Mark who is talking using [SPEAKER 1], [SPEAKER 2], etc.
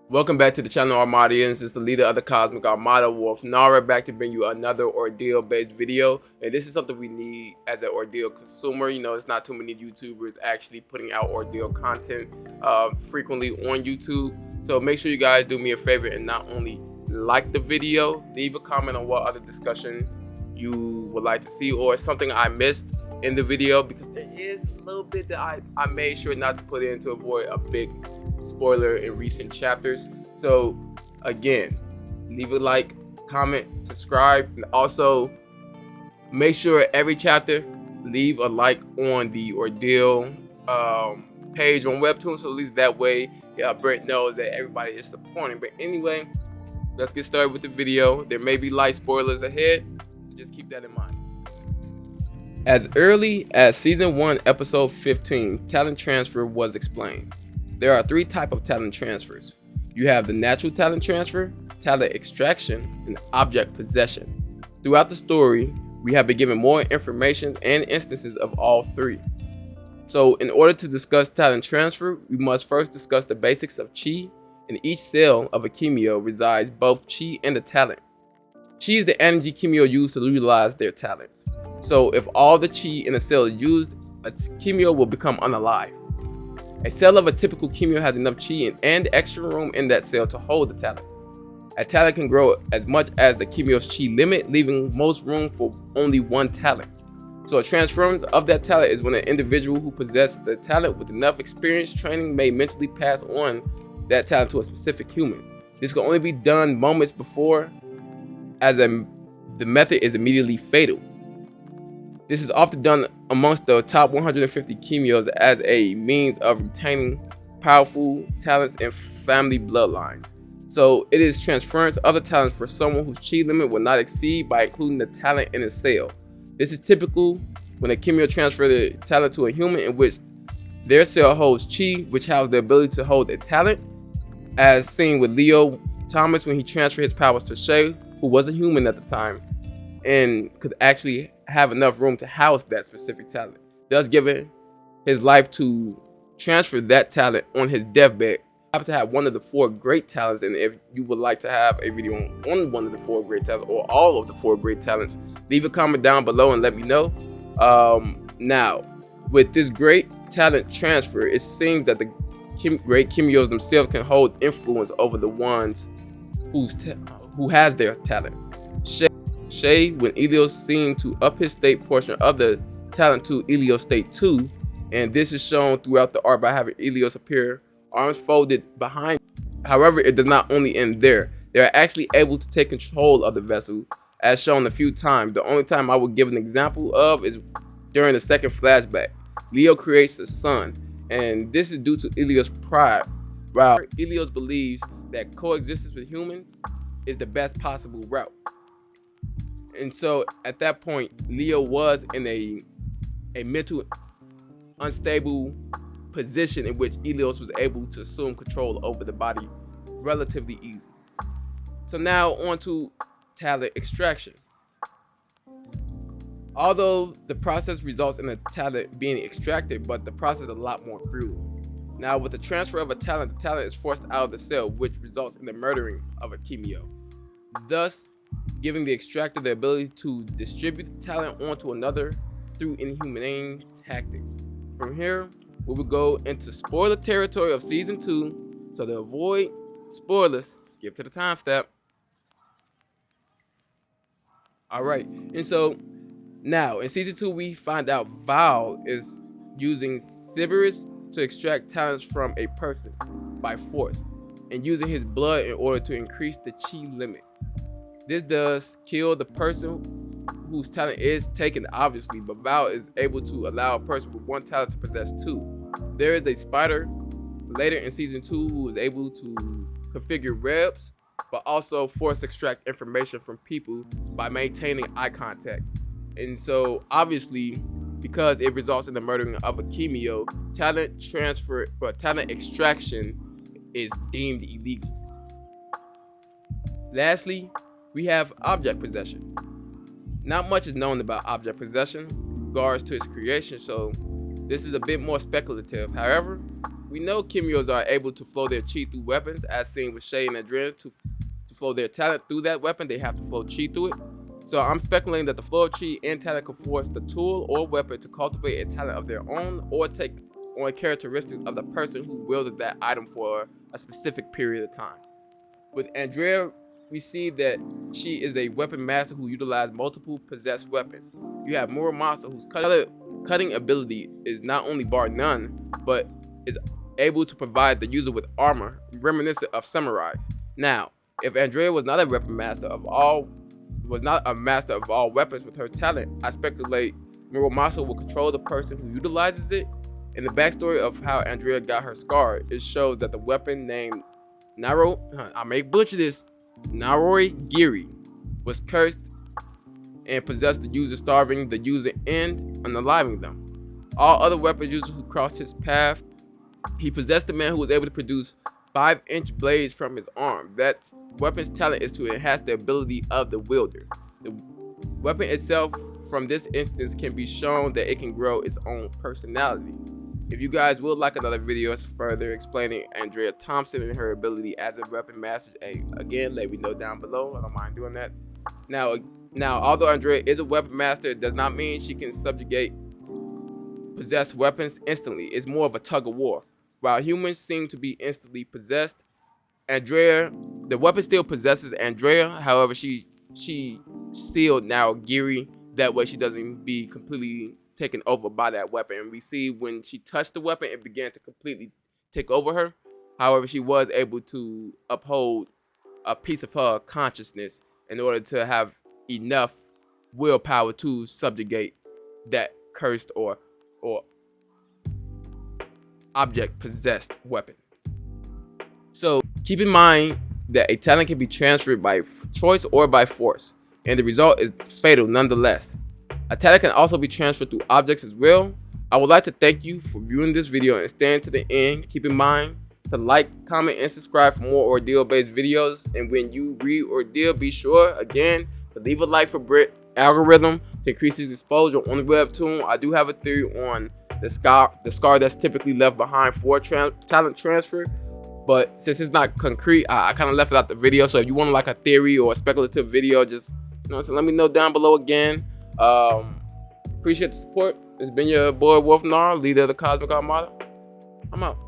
[SPEAKER 1] Welcome back to the channel, Armadians. It's the leader of the Cosmic Armada, wolphnara, back to bring you another Ordeal-based video. And this is something we need as an Ordeal consumer. You know, it's not too many YouTubers actually putting out Ordeal content frequently on YouTube. So make sure you guys do me a favor and not only like the video, leave a comment on what other discussions you would like to see or something I missed in the video, because there is a little bit that I made sure not to put in to avoid a big spoiler in recent chapters. So again, leave a like, comment, subscribe, and also make sure every chapter leave a like on the Ordeal page on Webtoons, so at least that way Brent knows that everybody is supporting. But anyway, let's get started with the video. There may be light spoilers ahead, just keep that in mind. As early as season 1 episode 15, talent transfer was explained. There are 3 types of talent transfers. You have the natural talent transfer, talent extraction, and object possession. Throughout the story, we have been given more information and instances of all 3. So in order to discuss talent transfer, we must first discuss the basics of chi. In each cell of a Kimyo resides both chi and the talent. Chi is the energy Kimyo use to utilize their talents. So if all the chi in a cell is used, a Kimyo will become unalive. A cell of a typical Kimyo has enough chi and extra room in that cell to hold the talent. A talent can grow as much as the Kimyo's chi limit, leaving most room for only one talent. So a transference of that talent is when an individual who possesses the talent with enough experience training may mentally pass on that talent to a specific human. This can only be done moments before, as the method is immediately fatal. This is often done amongst the top 150 Kimyos as a means of retaining powerful talents and family bloodlines. So it is transference of the talents for someone whose chi limit will not exceed by including the talent in a cell. This is typical when a Kimyo transfers the talent to a human in which their cell holds chi, which has the ability to hold a talent, as seen with Leo Thomas when he transferred his powers to Shay, who was a human at the time and could actually have enough room to house that specific talent, thus giving his life to transfer that talent on his deathbed. I have to have one of the 4 great talents, and if you would like to have a video on one of the 4 great talents or all of the 4 great talents, leave a comment down below and let me know. Now, with this great talent transfer, it seems that the great Kimyos themselves can hold influence over the ones who has their talent. Shay, when Illios seemed to up his state portion of the talent to Illios state 2, and this is shown throughout the art by having Illios appear arms folded behind. However, it does not only end there. They are actually able to take control of the vessel, as shown a few times. The only time I would give an example of is during the second flashback. Leo creates a son, and this is due to Illios' pride. While Illios believes that coexistence with humans is the best possible route. And so at that point, Leo was in a mental unstable position in which Illios was able to assume control over the body relatively easy. So now on to talent extraction. Although the process results in a talent being extracted, but the process is a lot more cruel. Now with the transfer of a talent, the talent is forced out of the cell, which results in the murdering of a Kimyo, thus giving the extractor the ability to distribute the talent onto another through inhumane tactics. From here, we will go into spoiler territory of season 2, so to avoid spoilers, skip to the timestamp. Alright, and so now in season 2 we find out Val is using Cerberus to extract talents from a person by force and using his blood in order to increase the chi limit. This does kill the person whose talent is taken, obviously, but Val is able to allow a person with 1 talent to possess 2. There is a spider later in season 2 who is able to configure webs, but also force extract information from people by maintaining eye contact. And so obviously, because it results in the murdering of a Kimyo, talent transfer or talent extraction is deemed illegal. Lastly, we have object possession. Not much is known about object possession in regards to its creation, so this is a bit more speculative. However, we know Kimyos are able to flow their chi through weapons, as seen with Shay and Andrea. To flow their talent through that weapon, they have to flow chi through it. So I'm speculating that the flow of chi and talent can force the tool or weapon to cultivate a talent of their own, or take on characteristics of the person who wielded that item for a specific period of time. With Andrea, we see that she is a weapon master who utilizes multiple possessed weapons. You have Muramasa, whose cutting ability is not only bar none, but is able to provide the user with armor reminiscent of samurais. Now, if Andrea was not a master of all weapons with her talent, I speculate Muramasa will control the person who utilizes it. In the backstory of how Andrea got her scar, it showed that the weapon named Naroi Giri was cursed and possessed the user, starving the user and unaliving them. All other weapon users who crossed his path, he possessed a man who was able to produce 5-inch blades from his arm. That weapon's talent is to enhance the ability of the wielder. The weapon itself, from this instance, can be shown that it can grow its own personality. If you guys would like another video further explaining Andrea Thompson and her ability as a weapon master, hey, again, let me know down below. I don't mind doing that. Now, although Andrea is a weapon master, it does not mean she can subjugate possessed weapons instantly. It's more of a tug of war. While humans seem to be instantly possessed, the weapon still possesses Andrea. However, she sealed now Giri. That way she doesn't be completely taken over by that weapon. And we see when she touched the weapon, it began to completely take over her. However, she was able to uphold a piece of her consciousness in order to have enough willpower to subjugate that cursed or object possessed weapon. So keep in mind that a talent can be transferred by choice or by force, and the result is fatal nonetheless. A talent can also be transferred through objects as well. I would like to thank you for viewing this video and staying to the end. Keep in mind to like, comment, and subscribe for more Ordeal based videos. And when you read Ordeal, be sure again to leave a like for Brit algorithm to increase his exposure on the webtoon. I do have a theory on the scar that's typically left behind for talent transfer, but since it's not concrete, I kind of left it out the video. So if you want like a theory or a speculative video, just so let me know down below again. Appreciate the support. It's been your boy wolphnara, leader of the Cosmic Armada. I'm out.